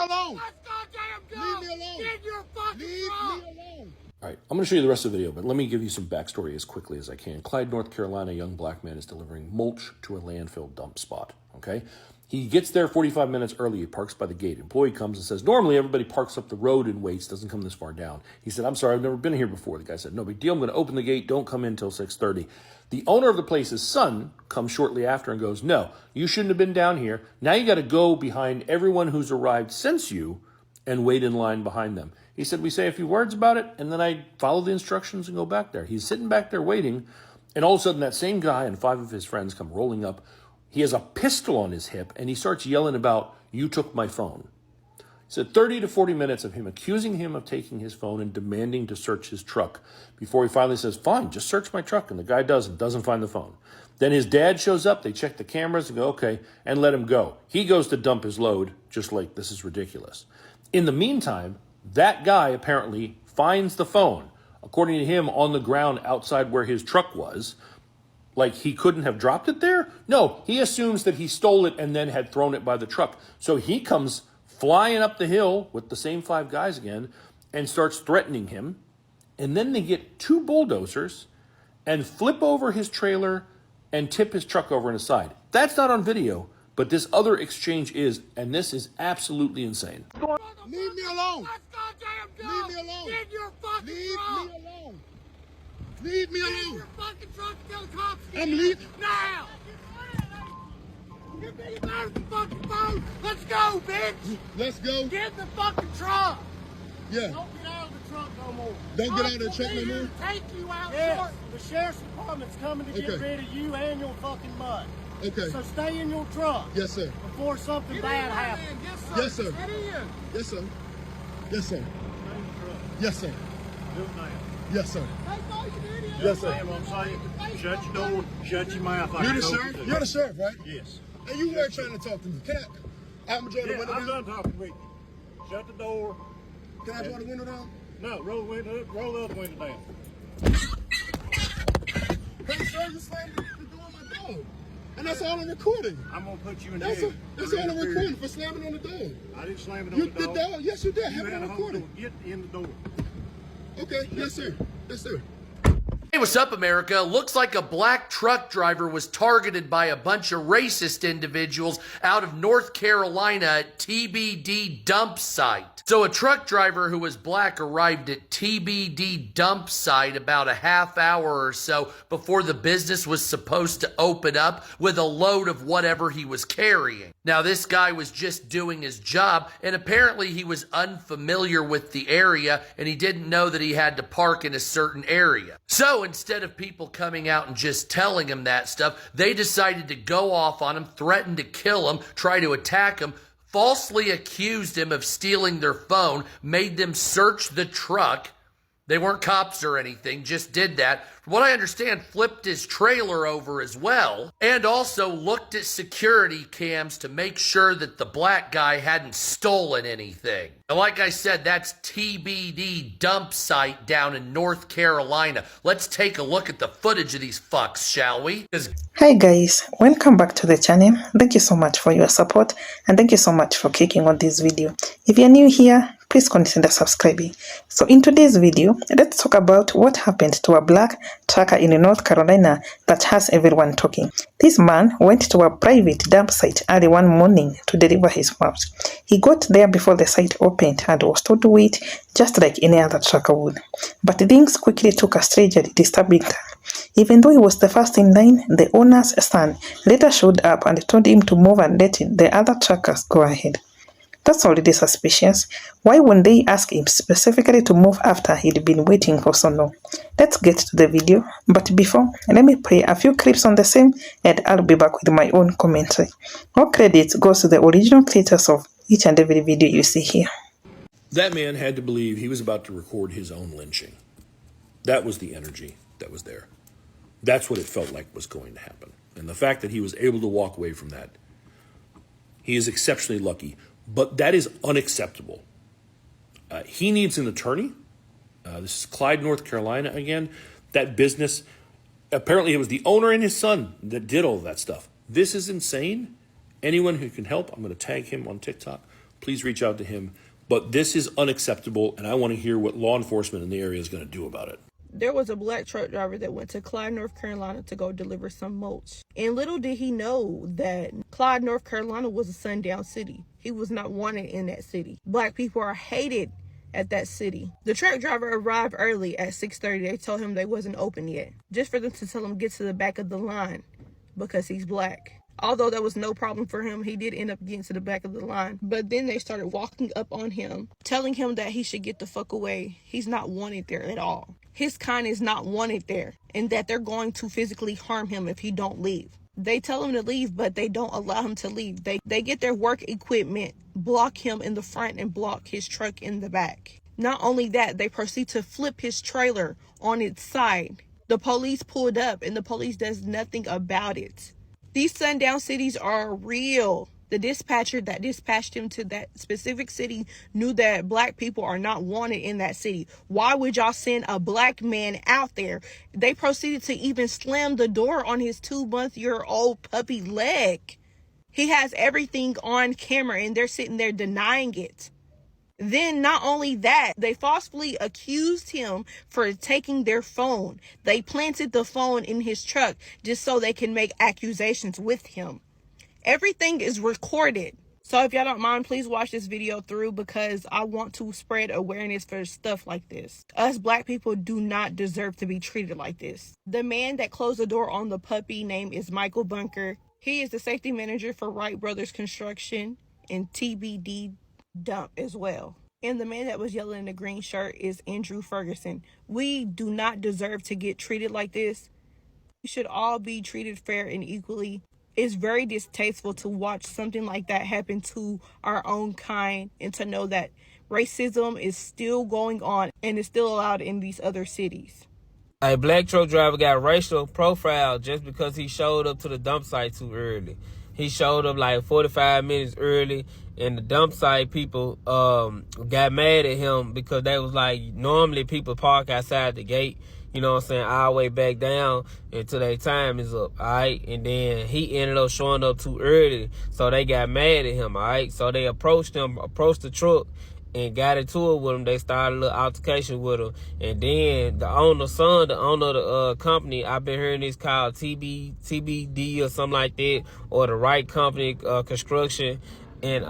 alone. Let's goddamn go. Leave me alone. Get in your fucking Leave truck. me alone. All right, I'm going to show you the rest of the video, but let me give you some backstory as quickly as I can. Clyde, North Carolina, a young black man is delivering mulch to a landfill dump spot, okay? He gets there 45 minutes early. He parks by the gate. Employee comes and says, normally everybody parks up the road and waits, doesn't come this far down. He said, I'm sorry, I've never been here before. The guy said, no big deal. I'm going to open the gate. Don't come in until 6:30. The owner of the place's son comes shortly after and goes, no, you shouldn't have been down here. Now you got to go behind everyone who's arrived since you and wait in line behind them. He said, we say a few words about it, and then I follow the instructions and go back there. He's sitting back there waiting, and all of a sudden that same guy and 5 of his friends come rolling up. He has a pistol on his hip, and he starts yelling about, you took my phone. He said 30 to 40 minutes of him accusing him of taking his phone and demanding to search his truck before he finally says, fine, just search my truck. And the guy doesn't find the phone. Then his dad shows up. They check the cameras and go, okay, and let him go. He goes to dump his load, just like this is ridiculous. In the meantime, that guy apparently finds the phone, according to him, on the ground outside where his truck was. Like he couldn't have dropped it there? No, he assumes that he stole it and then had thrown it by the truck. So he comes flying up the hill with the same 5 guys again and starts threatening him. And then they get 2 bulldozers and flip over his trailer and tip his truck over on his side. That's not on video, but this other exchange is, and this is absolutely insane. Leave me alone. Let's goddamn go. Leave me alone. Get in your fucking Leave truck. me alone. Leave me Get in alone. your fucking truck till the cops get I'm here. leaving. Now. Give me the fucking phone. Let's go, bitch. Let's go. Get in the fucking truck. Yeah. Don't get out of the truck no more. Don't get out of the truck no more? Take you out Yes, short. the sheriff's department's coming to get Okay. rid of you and your fucking mud. Okay. So stay in your truck Yes, sir. before something Get bad in, happens. man. Yes, sir. Yes, sir. Get in. Yes, sir. Yes, sir. Yes, sir. Do it now. Yes, sir. Take all your videos. Yes, sir. Understand what I'm saying? Shut your door, shut your mouth. like You're the you told sheriff? me to. You're the sheriff, right? Yes. And you were trying to talk to me. Can I'm gonna draw the Yeah, window I'm down? done talking with you. Shut the door. Can I draw the window down? No, roll the window, roll the other window down. Hey, sir, you slammed the door on my door. And that's all I'm recording. I'm gonna put you in That's, jail. that's all I'm recording for slamming on the door. I didn't slam it on You the did door. that? Yes, you did. You Have it had on a hold recording. door. Get in the door. Okay, yes, sir. Yes, sir. Hey, what's up, America? Looks like a black truck driver was targeted by a bunch of racist individuals out of North Carolina at TBD Dumpsite. So a truck driver who was black arrived at TBD Dumpsite about a half hour or so before the business was supposed to open up with a load of whatever he was carrying. Now, this guy was just doing his job, and apparently he was unfamiliar with the area, and he didn't know that he had to park in a certain area. So instead of people coming out and just telling him that stuff, they decided to go off on him, threaten to kill him, try to attack him, falsely accused him of stealing their phone, made them search the truck. They weren't cops or anything, just did that. From what I understand, flipped his trailer over as well, and also looked at security cams to make sure that the black guy hadn't stolen anything. And like I said, that's TBD Dumpsite down in North Carolina. Let's take a look at the footage of these fucks, shall we? Hi guys, welcome back to the channel. Thank you so much for your support and thank you so much for clicking on this video. If you're new here, please consider subscribing. So in today's video, let's talk about what happened to a black trucker in North Carolina that has everyone talking. This man went to a private dump site early one morning to deliver his parts. He got there before the site opened and was told to wait just like any other trucker would. But things quickly took a strangely disturbing turn. Even though he was the first in line, the owner's son later showed up and told him to move and let the other truckers go ahead. That's already suspicious. Why wouldn't they ask him specifically to move after he'd been waiting for so long? Let's get to the video, but before, let me play a few clips on the same and I'll be back with my own commentary. All credit goes to the original creators of each and every video you see here. That man had to believe he was about to record his own lynching. That was the energy that was there. That's what it felt like was going to happen. And the fact that he was able to walk away from that, he is exceptionally lucky. But that is unacceptable. He needs an attorney. This is Clyde, North Carolina again. That business, apparently it was the owner and his son that did all that stuff. This is insane. Anyone who can help, I'm going to tag him on TikTok. please reach out to him. But this is unacceptable, and I want to hear what law enforcement in the area is going to do about it. There was a black truck driver that went to Clyde, North Carolina to go deliver some mulch. And little did he know that Clyde, North Carolina was a sundown city. He was not wanted in that city. Black people are hated at that city. The truck driver arrived early at 6:30. They told him they wasn't open yet, just for them to tell him get to the back of the line because he's black. Although that was no problem for him, he did end up getting to the back of the line. But then they started walking up on him, telling him that he should get the fuck away. He's not wanted there at all. His kind is not wanted there, and that they're going to physically harm him if he don't leave. They tell him to leave, but they don't allow him to leave. They get their work equipment, block him in the front, and block his truck in the back. Not only that, they proceed to flip his trailer on its side. The police pulled up, and the police does nothing about it. These sundown cities are real. The dispatcher that dispatched him to that specific city knew that black people are not wanted in that city. Why would y'all send a black man out there? They proceeded to even slam the door on his 2-month-old puppy leg. He has everything on camera, and they're sitting there denying it. Then not only that, they falsely accused him for taking their phone. They planted the phone in his truck just so they can make accusations with him. Everything is recorded. So if y'all don't mind, please watch this video through because I want to spread awareness for stuff like this. Us black people do not deserve to be treated like this. The man that closed the door on the puppy name is Michael Bunker. He is the safety manager for Wright Brothers Construction and TBD Dump as well. And the man that was yelling in the green shirt is Andrew Ferguson. We do not deserve to get treated like this. We should all be treated fair and equally. It's very distasteful to watch something like that happen to our own kind and to know that racism is still going on and is still allowed in these other cities. A black truck driver got racial profiled just because he showed up to the dump site too early. He showed up like 45 minutes early, and the dump site people got mad at him because they was like, normally people park outside the gate, you know what I'm saying, all the way back down until their time is up, all right? And then he ended up showing up too early, so they got mad at him, all right? So they approached the truck, and got into it with him. They started a little altercation with him. And then the owner of the company, I've been hearing this called TBD or something like that, or the Wright Company Construction. And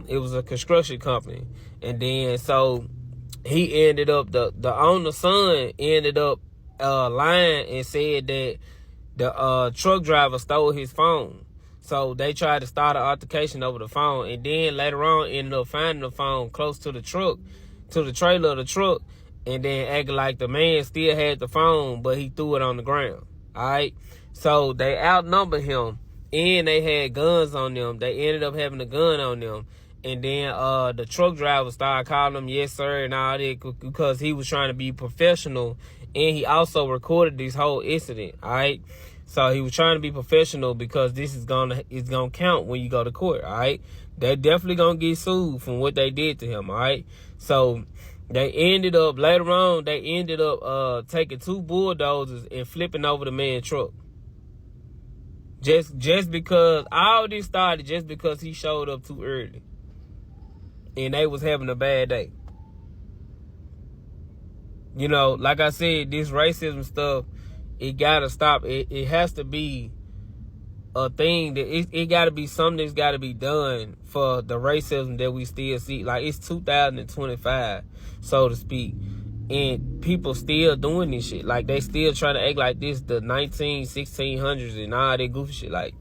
it was a construction company. And then so he ended up, the owner's son ended up lying and said that the truck driver stole his phone. So they tried to start an altercation over the phone, and then later on ended up finding the phone close to the truck, to the trailer of the truck, and then acting like the man still had the phone, but he threw it on the ground. All right. So they outnumbered him, and they had guns on them. They ended up having a gun on them. And then the truck driver started calling him yes sir and all that because he was trying to be professional, and he also recorded this whole incident. All right. So he was trying to be professional because this is gonna count when you go to court, all right? They definitely gonna get sued from what they did to him, all right? So they ended up taking 2 bulldozers and flipping over the man's truck. Just because all this started just because he showed up too early. And they was having a bad day. You know, like I said, this racism stuff, it gotta stop. It has to be a thing that it gotta be something that's gotta be done for the racism that we still see. Like, it's 2025, so to speak, and people still doing this shit. Like, they still trying to act like this the 1600s and all that goofy shit. Like,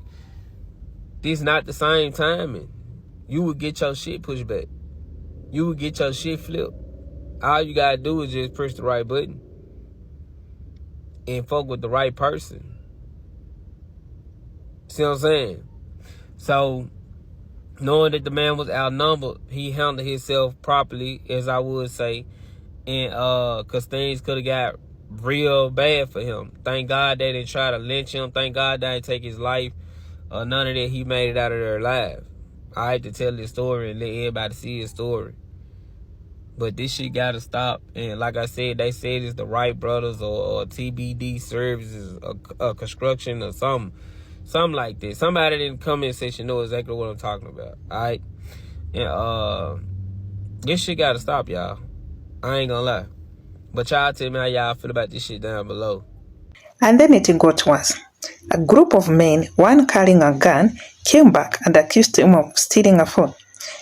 this not the same timing. You would get your shit pushed back. You would get your shit flipped. All you gotta do is just push the right button and fuck with the right person. See what I'm saying? So, knowing that the man was outnumbered, he handled himself properly, as I would say, and because things could have got real bad for him. Thank God they didn't try to lynch him. Thank God they didn't take his life. None of that. He made it out of there alive. I had to tell this story and let everybody see his story. But this shit gotta stop. And like I said, they said it's the Wright Brothers or TBD Services, or construction or something like that. Somebody in the comment section know exactly what I'm talking about. All right. And this shit gotta stop, y'all. I ain't gonna lie. But y'all tell me how y'all feel about this shit down below. And then it got worse. A group of men, one carrying a gun, came back and accused him of stealing a phone.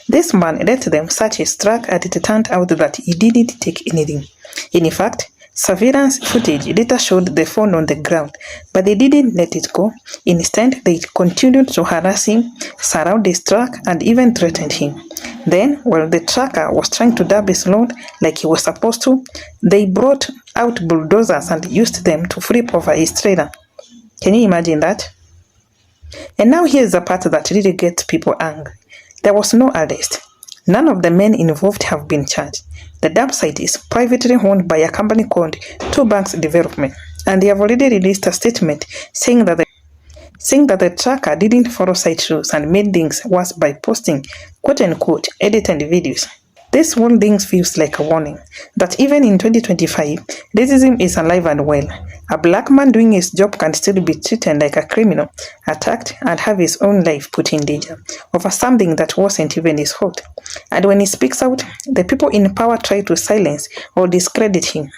This man let them search his truck, and it turned out that he didn't take anything. In fact, surveillance footage later showed the phone on the ground, but they didn't let it go. Instead, they continued to harass him, surround his truck, and even threatened him. Then, while the trucker was trying to dump his load like he was supposed to, they brought out bulldozers and used them to flip over his trailer. Can you imagine that? And now here's the part that really gets people angry. There was no arrest. None of the men involved have been charged. The Dumpsite is privately owned by a company called Two Banks Development, and they have already released a statement saying that the tracker didn't follow site rules and made things worse by posting quote-unquote edited videos. This whole thing feels like a warning that even in 2025, racism is alive and well. A black man doing his job can still be treated like a criminal, attacked, and have his own life put in danger over something that wasn't even his fault. And when he speaks out, the people in power try to silence or discredit him.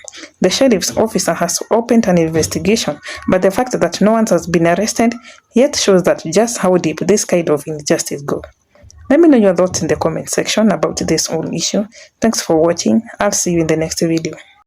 The sheriff's officer has opened an investigation, but the fact that no one has been arrested yet shows that just how deep this kind of injustice goes. Let me know your thoughts in the comment section about this whole issue. Thanks for watching. I'll see you in the next video.